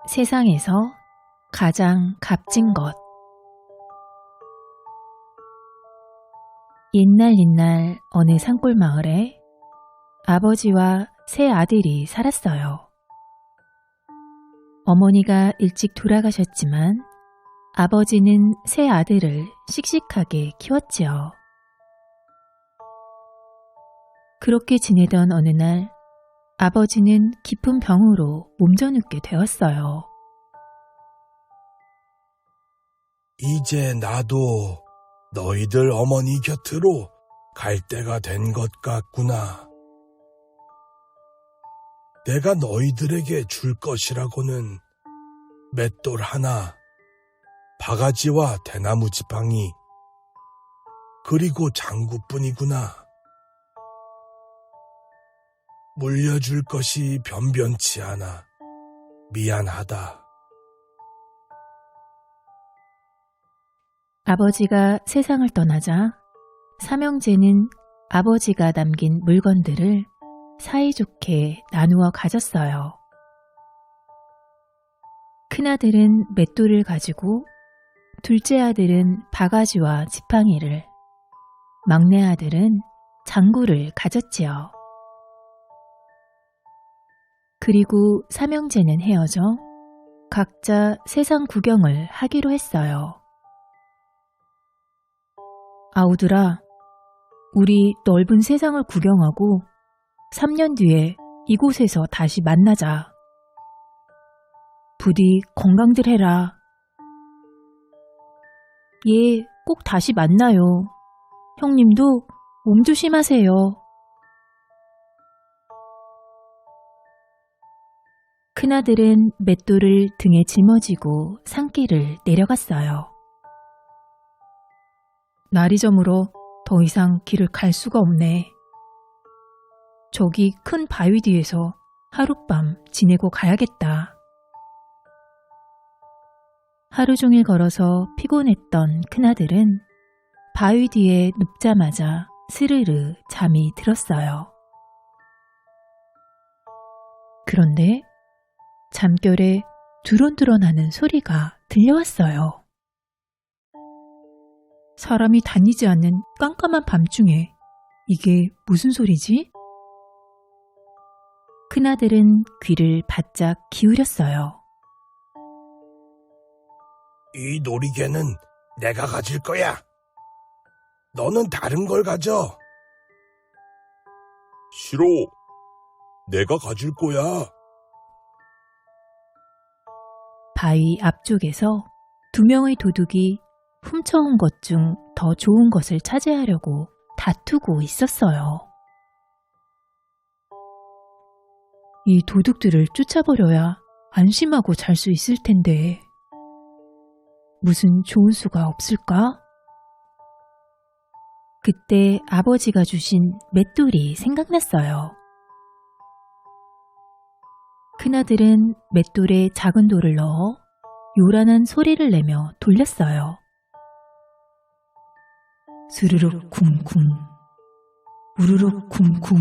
세상에서 가장 값진 것. 옛날 어느 산골 마을에 아버지와 세 아들이 살았어요. 어머니가 일찍 돌아가셨지만 아버지는 세 아들을 씩씩하게 키웠지요. 그렇게 지내던 어느 날 아버지는 깊은 병으로 몸져눕게 되었어요. 이제 나도 너희들 어머니 곁으로 갈 때가 된 것 같구나. 내가 너희들에게 줄 것이라고는 맷돌 하나, 바가지와 대나무 지팡이, 그리고 장구뿐이구나. 물려줄 것이 변변치 않아 미안하다. 아버지가 세상을 떠나자 삼형제는 아버지가 남긴 물건들을 사이좋게 나누어 가졌어요. 큰아들은 맷돌을 가지고, 둘째 아들은 바가지와 지팡이를, 막내 아들은 장구를 가졌지요. 그리고 삼형제는 헤어져 각자 세상 구경을 하기로 했어요. 아우들아, 우리 넓은 세상을 구경하고 3년 뒤에 이곳에서 다시 만나자. 부디 건강들 해라. 예, 꼭 다시 만나요. 형님도 몸 조심하세요. 큰아들은 맷돌을 등에 짊어지고 산길을 내려갔어요. 날이 저물어 더 이상 길을 갈 수가 없네. 저기 큰 바위 뒤에서 하룻밤 지내고 가야겠다. 하루 종일 걸어서 피곤했던 큰아들은 바위 뒤에 눕자마자 스르르 잠이 들었어요. 그런데 잠결에 두런두런하는 소리가 들려왔어요. 사람이 다니지 않는 깜깜한 밤중에 이게 무슨 소리지? 큰아들은 귀를 바짝 기울였어요. 이 놀이개는 내가 가질 거야. 너는 다른 걸 가져. 싫어. 내가 가질 거야. 바위 앞쪽에서 두 명의 도둑이 훔쳐온 것 중 더 좋은 것을 차지하려고 다투고 있었어요. 이 도둑들을 쫓아버려야 안심하고 잘 수 있을 텐데 무슨 좋은 수가 없을까? 그때 아버지가 주신 맷돌이 생각났어요. 큰아들은 맷돌에 작은 돌을 넣어 요란한 소리를 내며 돌렸어요. 스르륵 쿵쿵, 우르륵 쿵쿵.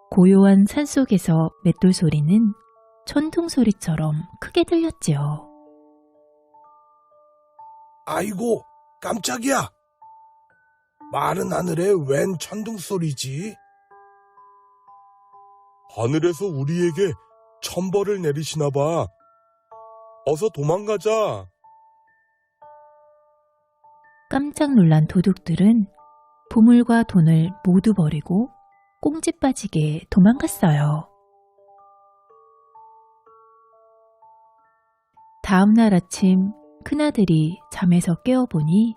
고요한 산속에서 맷돌 소리는 천둥 소리처럼 크게 들렸지요. 아이고, 깜짝이야. 마른 하늘에 웬 천둥 소리지? 하늘에서 우리에게 천벌을 내리시나 봐. 어서 도망가자. 깜짝 놀란 도둑들은 보물과 돈을 모두 버리고 꽁지 빠지게 도망갔어요. 다음 날 아침 큰아들이 잠에서 깨어보니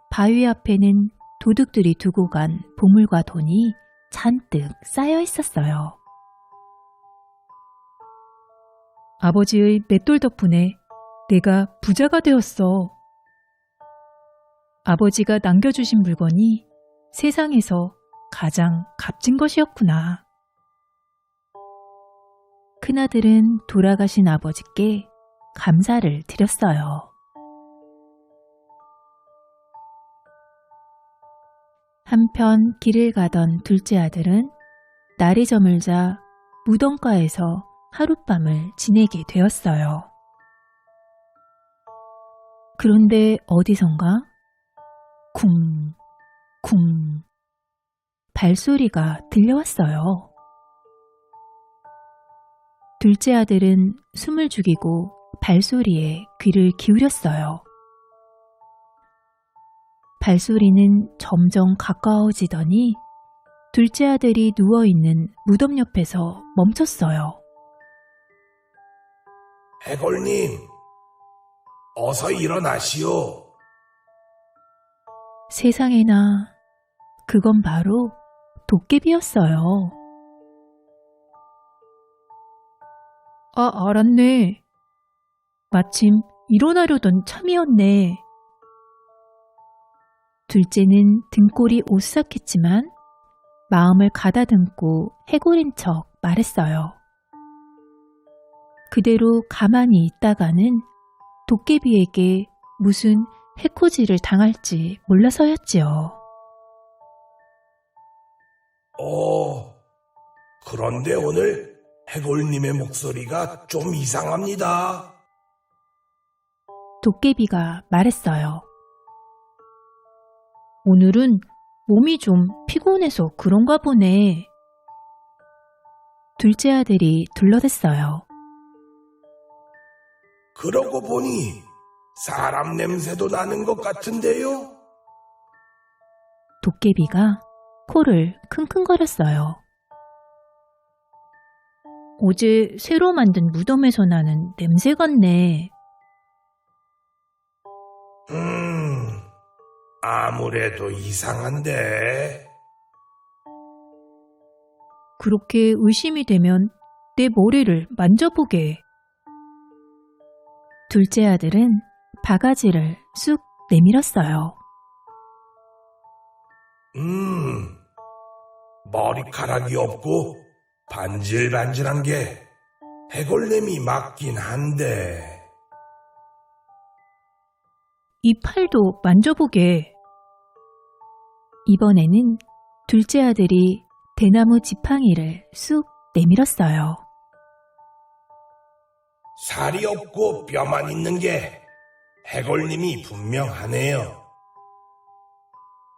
바위 앞에는 도둑들이 두고 간 보물과 돈이 잔뜩 쌓여 있었어요. 아버지의 맷돌 덕분에 내가 부자가 되었어. 아버지가 남겨주신 물건이 세상에서 가장 값진 것이었구나. 큰아들은 돌아가신 아버지께 감사를 드렸어요. 한편 길을 가던 둘째 아들은 날이 저물자 무덤가에서 하룻밤을 지내게 되었어요. 그런데 어디선가 쿵, 쿵 발소리가 들려왔어요. 둘째 아들은 숨을 죽이고 발소리에 귀를 기울였어요. 발소리는 점점 가까워지더니 둘째 아들이 누워있는 무덤 옆에서 멈췄어요. 해골님, 어서 일어나시오. 세상에나, 그건 바로 도깨비였어요. 아, 알았네. 마침 일어나려던 참이었네. 둘째는 등골이 오싹했지만 마음을 가다듬고 해골인 척 말했어요. 그대로 가만히 있다가는 도깨비에게 무슨 해코지를 당할지 몰라서였지요. 그런데 오늘 해골님의 목소리가 좀 이상합니다. 도깨비가 말했어요. 오늘은 몸이 좀 피곤해서 그런가 보네. 둘째 아들이 둘러댔어요. 그러고 보니 사람 냄새도 나는 것 같은데요? 도깨비가 코를 킁킁거렸어요. 어제 새로 만든 무덤에서 나는 냄새 같네. 아무래도 이상한데. 그렇게 의심이 되면 내 머리를 만져보게. 둘째 아들은 바가지를 쑥 내밀었어요. 머리카락이 없고 반질반질한 게 해골냄이 맞긴 한데. 이 팔도 만져보게. 이번에는 둘째 아들이 대나무 지팡이를 쑥 내밀었어요. 살이 없고 뼈만 있는 게 해골님이 분명하네요.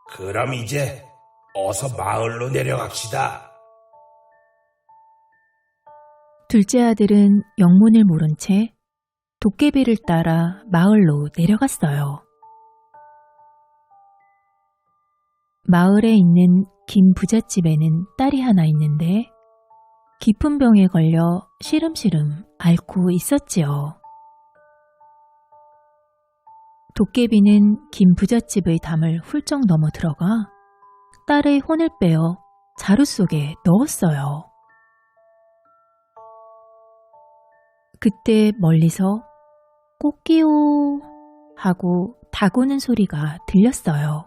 그럼 이제 어서 마을로 내려갑시다. 둘째 아들은 영문을 모른 채 도깨비를 따라 마을로 내려갔어요. 마을에 있는 김 부잣집에는 딸이 하나 있는데 깊은 병에 걸려 시름시름 앓고 있었지요. 도깨비는 김 부잣집의 담을 훌쩍 넘어 들어가 딸의 혼을 빼어 자루 속에 넣었어요. 그때 멀리서 꽃기요 하고 다구는 소리가 들렸어요.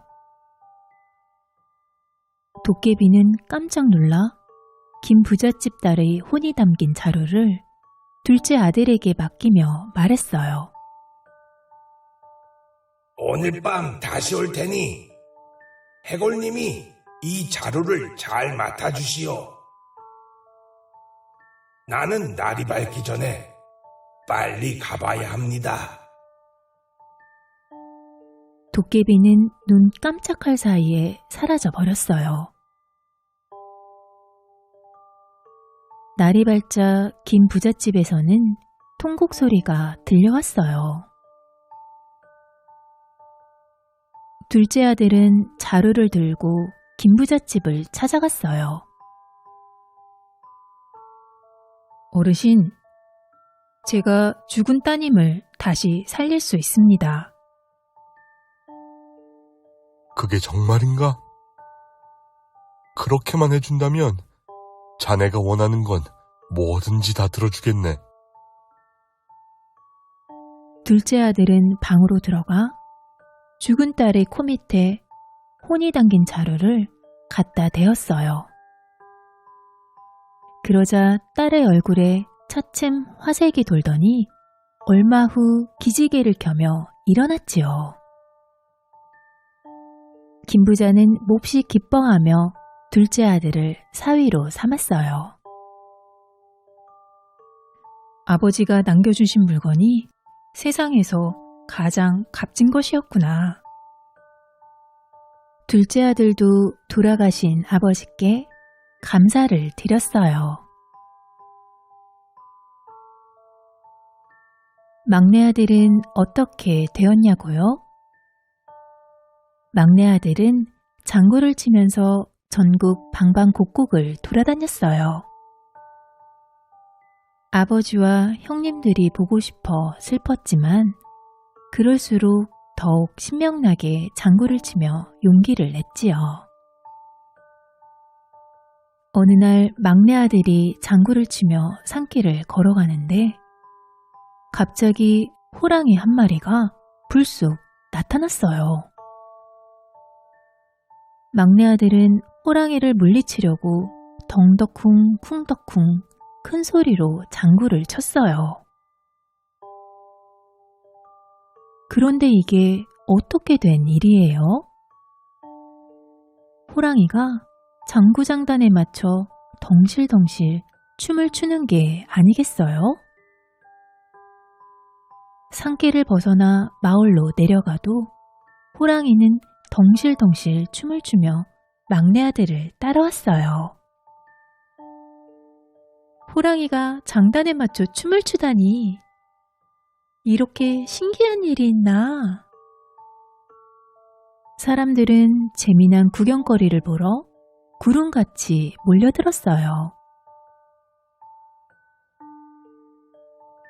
도깨비는 깜짝 놀라 김 부잣집 딸의 혼이 담긴 자루를 둘째 아들에게 맡기며 말했어요. 오늘 밤 다시 올 테니 해골님이 이 자루를 잘 맡아주시오. 나는 날이 밝기 전에 빨리 가봐야 합니다. 도깨비는 눈 깜짝할 사이에 사라져 버렸어요. 날이 밝자 김 부잣집에서는 통곡 소리가 들려왔어요. 둘째 아들은 자루를 들고 김 부잣집을 찾아갔어요. 어르신, 제가 죽은 따님을 다시 살릴 수 있습니다. 그게 정말인가? 그렇게만 해준다면 자네가 원하는 건 뭐든지 다 들어주겠네. 둘째 아들은 방으로 들어가 죽은 딸의 코 밑에 혼이 담긴 자루를 갖다 대었어요. 그러자 딸의 얼굴에 차츰 화색이 돌더니 얼마 후 기지개를 켜며 일어났지요. 김 부자는 몹시 기뻐하며 둘째 아들을 사위로 삼았어요. 아버지가 남겨주신 물건이 세상에서 가장 값진 것이었구나. 둘째 아들도 돌아가신 아버지께 감사를 드렸어요. 막내 아들은 어떻게 되었냐고요? 막내 아들은 장구를 치면서 전국 방방곡곡을 돌아다녔어요. 아버지와 형님들이 보고 싶어 슬펐지만 그럴수록 더욱 신명나게 장구를 치며 용기를 냈지요. 어느 날 막내 아들이 장구를 치며 산길을 걸어가는데 갑자기 호랑이 한 마리가 불쑥 나타났어요. 막내 아들은 호랑이를 물리치려고 덩덕쿵 쿵덕쿵 큰 소리로 장구를 쳤어요. 그런데 이게 어떻게 된 일이에요? 호랑이가 장구장단에 맞춰 덩실덩실 춤을 추는 게 아니겠어요? 산길을 벗어나 마을로 내려가도 호랑이는 덩실덩실 춤을 추며 막내 아들을 따라왔어요. 호랑이가 장단에 맞춰 춤을 추다니 이렇게 신기한 일이 있나? 사람들은 재미난 구경거리를 보러 구름같이 몰려들었어요.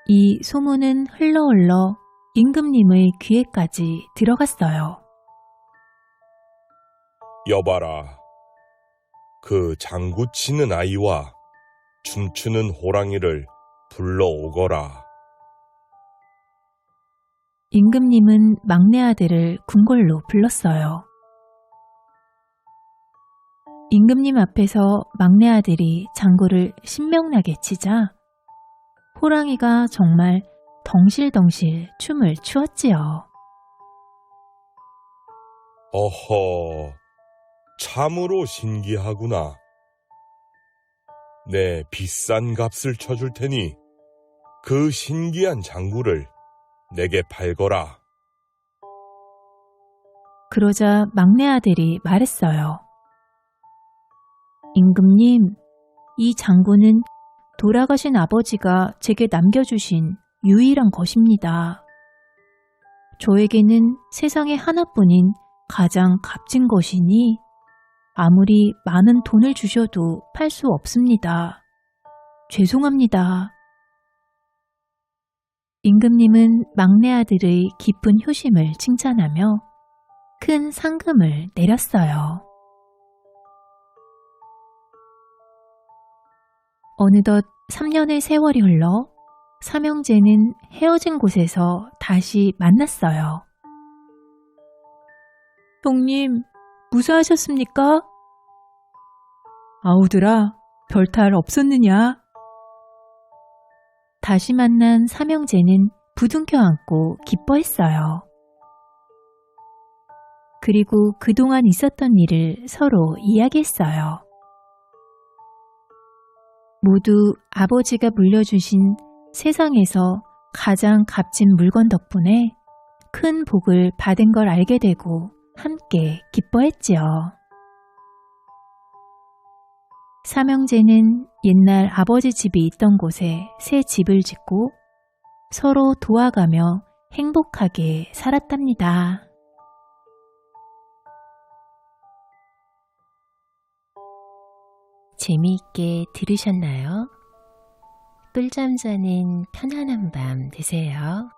이 소문은 흘러흘러 임금님의 귀에까지 들어갔어요. 여봐라, 그 장구 치는 아이와 춤추는 호랑이를 불러오거라. 임금님은 막내 아들을 궁궐로 불렀어요. 임금님 앞에서 막내 아들이 장구를 신명나게 치자 호랑이가 정말 덩실덩실 춤을 추었지요. 어허, 참으로 신기하구나. 내 비싼 값을 쳐줄 테니 그 신기한 장구를 내게 팔거라. 그러자 막내 아들이 말했어요. 임금님, 이 장구는 돌아가신 아버지가 제게 남겨주신 유일한 것입니다. 저에게는 세상에 하나뿐인 가장 값진 것이니 아무리 많은 돈을 주셔도 팔 수 없습니다. 죄송합니다. 임금님은 막내 아들의 깊은 효심을 칭찬하며 큰 상금을 내렸어요. 어느덧 3년의 세월이 흘러 삼형제는 헤어진 곳에서 다시 만났어요. 형님, 무사하셨습니까? 아우들아, 별탈 없었느냐? 다시 만난 삼형제는 부둥켜 안고 기뻐했어요. 그리고 그동안 있었던 일을 서로 이야기했어요. 모두 아버지가 물려주신 세상에서 가장 값진 물건 덕분에 큰 복을 받은 걸 알게 되고 함께 기뻐했지요. 삼형제는 옛날 아버지 집이 있던 곳에 새 집을 짓고 서로 도와가며 행복하게 살았답니다. 재미있게 들으셨나요? 꿀잠 자는 편안한 밤 되세요.